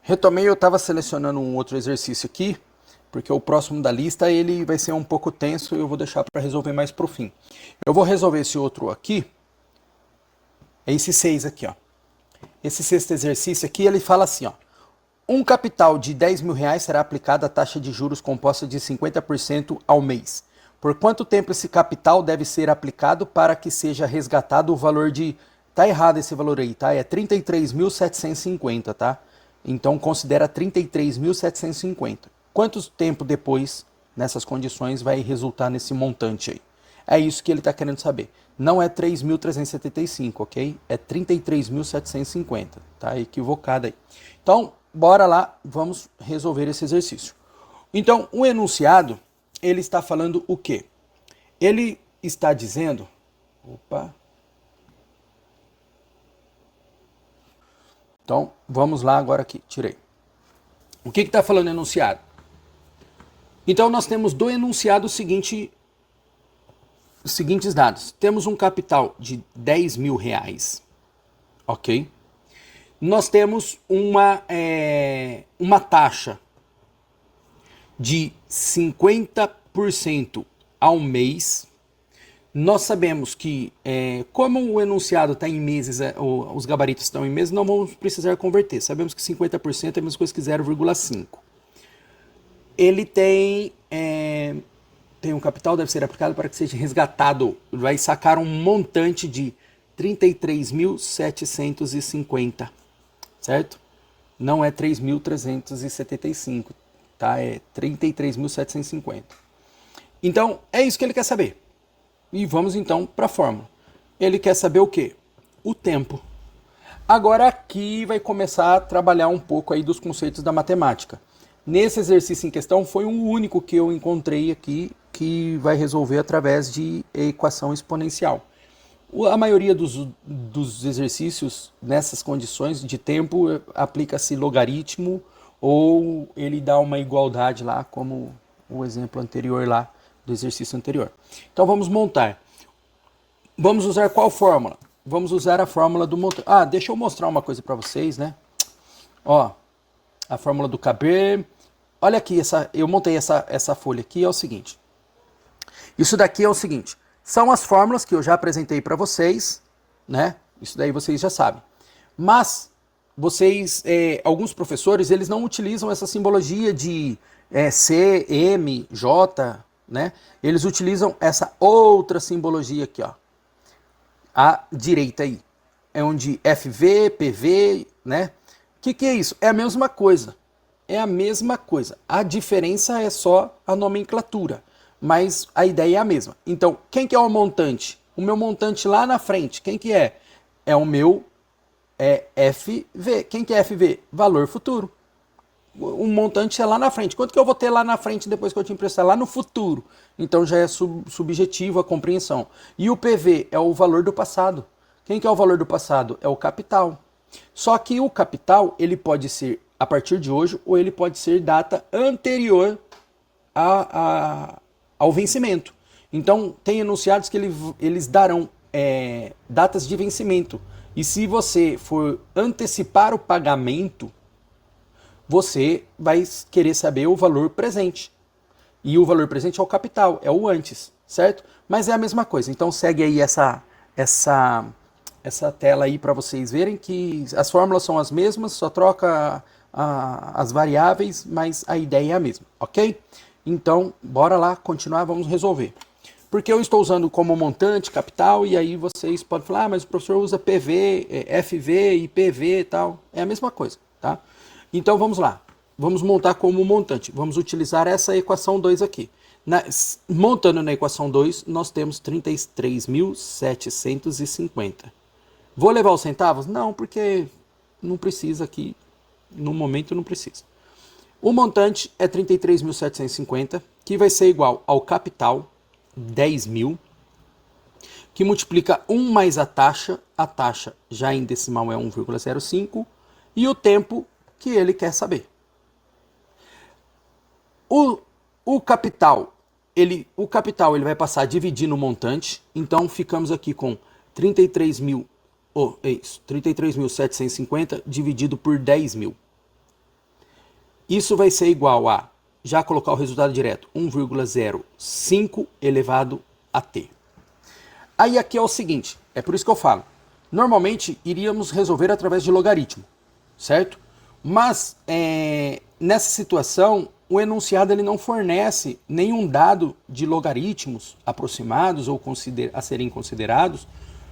Retomei, eu estava selecionando um outro exercício aqui, porque o próximo da lista ele vai ser um pouco tenso e eu vou deixar para resolver mais pro fim. Eu vou resolver esse outro aqui, é esse 6 aqui, ó. Esse sexto exercício aqui, ele fala assim, ó. Um capital de R$ 10.000 será aplicada a taxa de juros composta de 50% ao mês. Por quanto tempo esse capital deve ser aplicado para que seja resgatado o valor de... Tá errado esse valor aí, tá? É 33.750, tá? Então considera 33.750. Quanto tempo depois, nessas condições, vai resultar nesse montante aí? É isso que ele está querendo saber. Não é 3.375, ok? É 33.750. Tá equivocado aí. Então, bora lá, vamos resolver esse exercício. Então, o enunciado, ele está falando o quê? Ele está dizendo... Opa... Então, vamos lá agora aqui. Tirei. O que está falando o enunciado? Então, nós temos do enunciado os seguintes dados. Temos um capital de R$ 10.000, ok? Nós temos uma taxa de 50% ao mês. Nós sabemos que, como o enunciado está em meses, os gabaritos estão em meses, não vamos precisar converter. Sabemos que 50% é a mesma coisa que 0,5. Ele tem um capital, deve ser aplicado para que seja resgatado. Vai sacar um montante de 33.750, certo? Não é 3.375, tá? É 33.750. Então, é isso que ele quer saber. E vamos então para a fórmula. Ele quer saber o quê? O tempo. Agora aqui vai começar a trabalhar um pouco aí dos conceitos da matemática. Nesse exercício em questão foi o único que eu encontrei aqui que vai resolver através de equação exponencial. A maioria dos exercícios nessas condições de tempo aplica-se logaritmo ou ele dá uma igualdade lá, como o exemplo anterior lá do exercício anterior. Então vamos montar. Vamos usar qual fórmula? Vamos usar a fórmula do montante. Ah, deixa eu mostrar uma coisa para vocês, né? Ó, a fórmula do KB. Olha aqui, eu montei essa folha aqui, é o seguinte. Isso daqui é o seguinte. São as fórmulas que eu já apresentei para vocês, né? Isso daí vocês já sabem. Mas vocês, alguns professores, eles não utilizam essa simbologia de C, M, J, né? Eles utilizam essa outra simbologia aqui, ó. À direita aí. É onde FV, PV, né? O que é isso? É a mesma coisa. É a mesma coisa. A diferença é só a nomenclatura. Mas a ideia é a mesma. Então, quem que é o montante? O meu montante lá na frente, quem que é? É o meu FV. Quem que é FV? Valor futuro. O montante é lá na frente. Quanto que eu vou ter lá na frente depois que eu te emprestar? Lá no futuro. Então já é subjetivo a compreensão. E o PV é o valor do passado. Quem que é o valor do passado? É o capital. Só que o capital, ele pode ser a partir de hoje ou ele pode ser data anterior ao vencimento. Então, tem enunciados que eles darão datas de vencimento. E se você for antecipar o pagamento, você vai querer saber o valor presente. E o valor presente é o capital, é o antes, certo? Mas é a mesma coisa. Então, segue aí essa tela aí para vocês verem que as fórmulas são as mesmas, só troca as variáveis, mas a ideia é a mesma, ok? Então, bora lá, continuar, vamos resolver. Porque eu estou usando como montante, capital, e aí vocês podem falar, mas o professor usa PV, FV e PV e tal. É a mesma coisa, tá? Então, vamos lá. Vamos montar como montante. Vamos utilizar essa equação 2 aqui. Montando na equação 2, nós temos 33.750. Vou levar os centavos? Não, porque não precisa aqui. No momento não precisa. O montante é 33.750, que vai ser igual ao capital, 10.000, que multiplica 1 mais a taxa já em decimal é 1,05, e o tempo que ele quer saber. O capital, ele vai passar a dividir no montante, então ficamos aqui com 33.750 dividido por 10.000. Isso vai ser igual a, já colocar o resultado direto, 1,05 elevado a t. Aí aqui é o seguinte, é por isso que eu falo, normalmente iríamos resolver através de logaritmo, certo? Mas nessa situação, o enunciado ele não fornece nenhum dado de logaritmos aproximados ou a serem considerados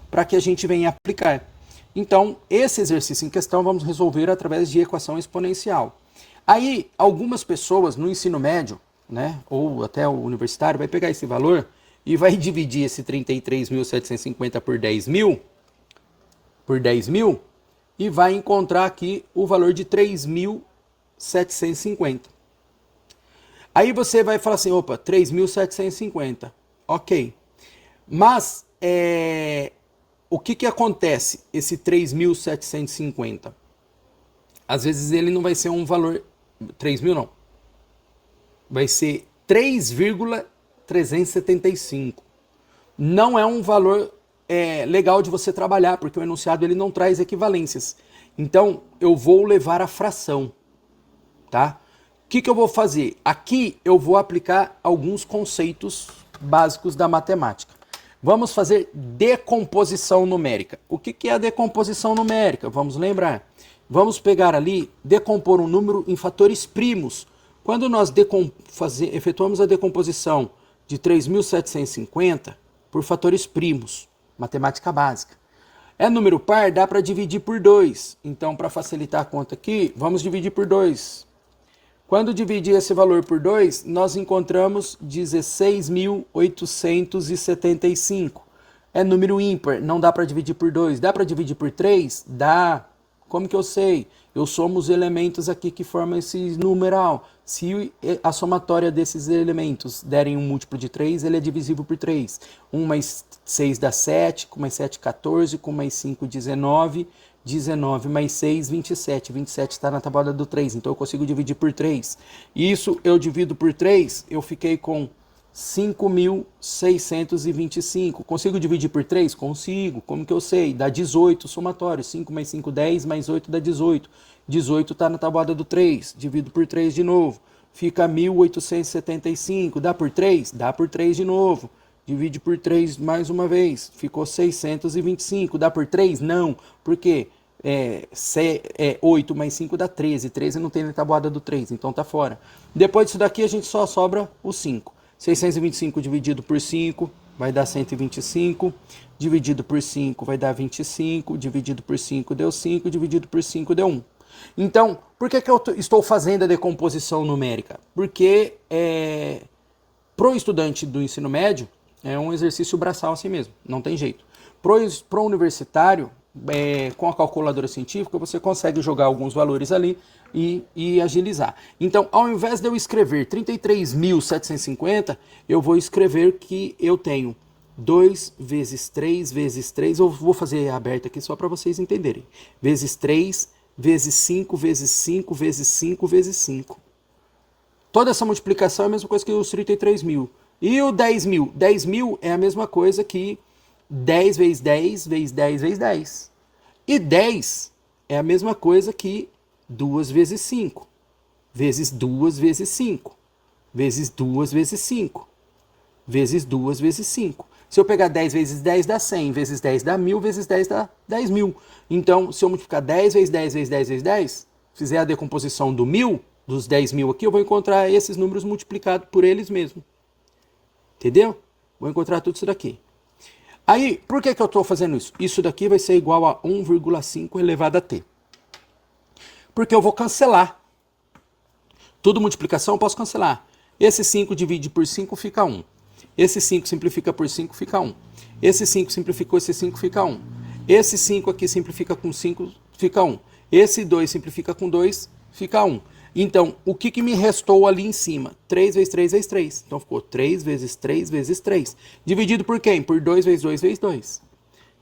para que a gente venha aplicar. Então, esse exercício em questão vamos resolver através de equação exponencial. Aí, algumas pessoas no ensino médio, né, ou até o universitário, vai pegar esse valor e vai dividir esse 33.750 por 10 mil, e vai encontrar aqui o valor de 3.750. Aí você vai falar assim, opa, 3.750, ok. Mas, o que acontece, esse 3.750? Às vezes ele não vai ser um valor, 3.000 não, vai ser 3,375. Não é um valor legal de você trabalhar, porque o enunciado ele não traz equivalências. Então, eu vou levar a fração, tá? O que eu vou fazer? Aqui eu vou aplicar alguns conceitos básicos da matemática. Vamos fazer decomposição numérica. O que é a decomposição numérica? Vamos lembrar. Vamos pegar ali, decompor um número em fatores primos. Quando nós efetuamos a decomposição de 3.750 por fatores primos, matemática básica. É número par, dá para dividir por 2. Então, para facilitar a conta aqui, vamos dividir por 2. Quando dividir esse valor por 2, nós encontramos 16.875. É número ímpar, não dá para dividir por 2. Dá para dividir por 3? Dá. Como que eu sei? Eu somo os elementos aqui que formam esse numeral. Se a somatória desses elementos derem um múltiplo de 3, ele é divisível por 3. 1 mais 6 dá 7, com mais 7, 14, com mais 5, 19, 19 mais 6, 27. 27 está na tabuada do 3, então eu consigo dividir por 3. Isso eu divido por 3, eu fiquei com 5.625. Consigo dividir por 3? Consigo. Como que eu sei? Dá 18 somatório. 5 mais 5, 10, mais 8 dá 18. 18 está na tabuada do 3. Divido por 3 de novo. Fica 1.875. Dá por 3? Dá por 3 de novo. Divide por 3 mais uma vez. Ficou 625. Dá por 3? Não. Por quê? 8 mais 5 dá 13. 13 não tem na tabuada do 3, então tá fora. Depois disso daqui a gente só sobra o 5. 625 dividido por 5 vai dar 125, dividido por 5 vai dar 25, dividido por 5 deu 5, dividido por 5 deu 1. Então, por que eu estou fazendo a decomposição numérica? Porque para o estudante do ensino médio é um exercício braçal assim mesmo, não tem jeito. Para o universitário, com a calculadora científica, você consegue jogar alguns valores ali e agilizar. Então, ao invés de eu escrever 33.750, eu vou escrever que eu tenho 2 vezes 3 vezes 3, eu vou fazer aberto aqui só para vocês entenderem, vezes 3 vezes 5 vezes 5 vezes 5 vezes 5. Toda essa multiplicação é a mesma coisa que os 33.000. E o 10.000? 10.000 é a mesma coisa que 10 vezes 10 vezes 10 vezes 10. E 10 é a mesma coisa que 2 vezes 5, vezes 2 vezes 5, vezes 2 vezes 5, vezes 2 vezes 5. Se eu pegar 10 vezes 10 dá 100, vezes 10 dá 1.000, vezes 10 dá 10.000. Então, se eu multiplicar 10 vezes 10 vezes 10 vezes 10, fizer a decomposição do 1.000, dos 10.000 aqui, eu vou encontrar esses números multiplicados por eles mesmos. Entendeu? Vou encontrar tudo isso daqui. Aí, por que eu estou fazendo isso? Isso daqui vai ser igual a 1,5 elevado a t. Porque eu vou cancelar. Tudo multiplicação eu posso cancelar. Esse 5 divide por 5 fica 1. Esse 5 simplifica por 5 fica 1. Esse 5 simplificou, esse 5 fica 1. Esse 5 aqui simplifica com 5 fica 1. Esse 2 simplifica com 2 fica 1. Então, o que me restou ali em cima? 3 vezes 3 vezes 3. Então, ficou 3 vezes 3 vezes 3. Dividido por quem? Por 2 vezes 2 vezes 2.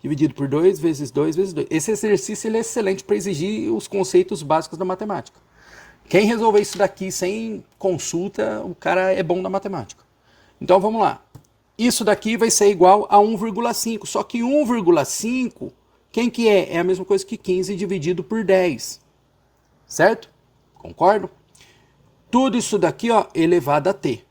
Dividido por 2 vezes 2 vezes 2. Esse exercício ele é excelente para exigir os conceitos básicos da matemática. Quem resolver isso daqui sem consulta, o cara é bom na matemática. Então, vamos lá. Isso daqui vai ser igual a 1,5. Só que 1,5, quem que é? É a mesma coisa que 15 dividido por 10. Certo? Concordo? Tudo isso daqui, ó, elevado a t.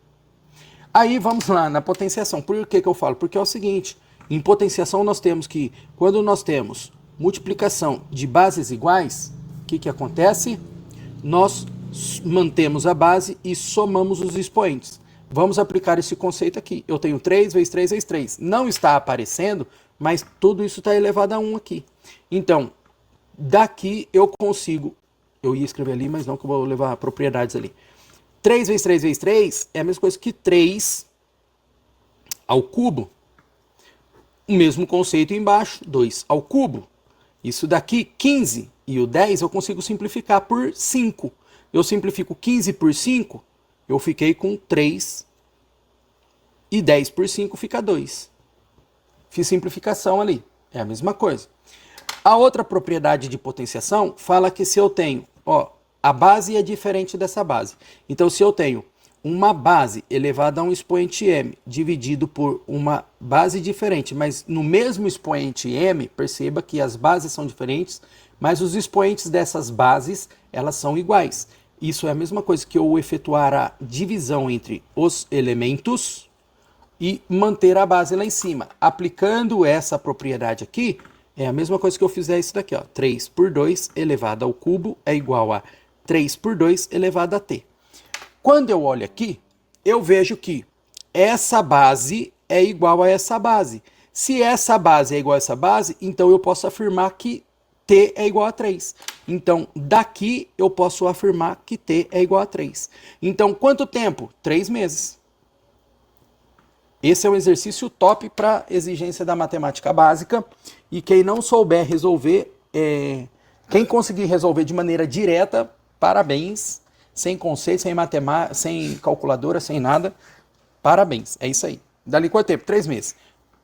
Aí vamos lá, na potenciação. Por que eu falo? Porque é o seguinte, em potenciação nós temos que, quando nós temos multiplicação de bases iguais, o que acontece? Nós mantemos a base e somamos os expoentes. Vamos aplicar esse conceito aqui. Eu tenho 3 vezes 3 vezes 3. Não está aparecendo, mas tudo isso está elevado a 1 aqui. Então, daqui eu consigo... Eu ia escrever ali, mas não que eu vou levar propriedades ali. 3 vezes 3 vezes 3 é a mesma coisa que 3 ao cubo. O mesmo conceito embaixo, 2 ao cubo. Isso daqui, 15 e o 10, eu consigo simplificar por 5. Eu simplifico 15 por 5, eu fiquei com 3. E 10 por 5 fica 2. Fiz simplificação ali. É a mesma coisa. A outra propriedade de potenciação fala que se eu tenho, ó, a base é diferente dessa base. Então, se eu tenho uma base elevada a um expoente m dividido por uma base diferente, mas no mesmo expoente m, perceba que as bases são diferentes, mas os expoentes dessas bases, elas são iguais. Isso é a mesma coisa que eu efetuar a divisão entre os elementos e manter a base lá em cima. Aplicando essa propriedade aqui, é a mesma coisa que eu fizer isso daqui, ó. 3 por 2 elevado ao cubo é igual a 3 por 2 elevado a t. Quando eu olho aqui, eu vejo que essa base é igual a essa base. Se essa base é igual a essa base, então eu posso afirmar que t é igual a 3. Então, daqui eu posso afirmar que t é igual a 3. Então, quanto tempo? 3 meses. Esse é um exercício top para exigência da matemática básica. E quem não souber resolver, quem conseguir resolver de maneira direta, parabéns. Sem conceito, sem matemática, sem calculadora, sem nada. Parabéns. É isso aí. Dali quanto tempo? 3 meses.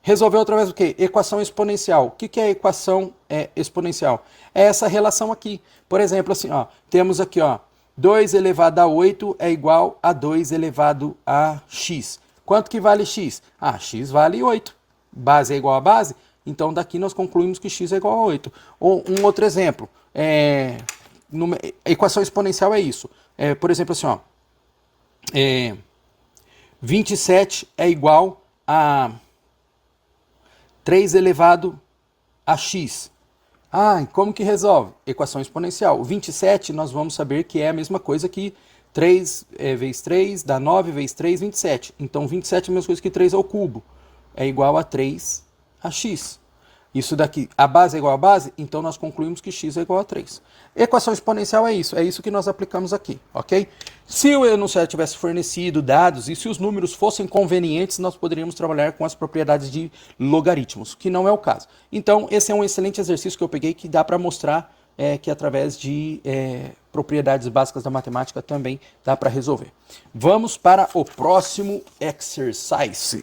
Resolveu através do quê? Equação exponencial. O que é equação exponencial? É essa relação aqui. Por exemplo, assim, ó, temos aqui, ó, 2 elevado a 8 é igual a 2 elevado a x. Quanto que vale x? Ah, x vale 8. Base é igual a base? Então, daqui nós concluímos que x é igual a 8. Ou um outro exemplo. Equação exponencial é isso. Por exemplo, assim, ó, 27 é igual a 3 elevado a x. Ah, como que resolve? Equação exponencial. O 27 nós vamos saber que é a mesma coisa que 3 vezes 3 dá 9 vezes 3, 27. Então 27 é a mesma coisa que 3 ao cubo. É igual a 3 a x. Isso daqui, a base é igual a base, então nós concluímos que x é igual a 3. Equação exponencial é isso que nós aplicamos aqui, ok? Se o enunciado tivesse fornecido dados e se os números fossem convenientes, nós poderíamos trabalhar com as propriedades de logaritmos, que não é o caso. Então, esse é um excelente exercício que eu peguei que dá para mostrar que através de propriedades básicas da matemática também dá para resolver. Vamos para o próximo exercise.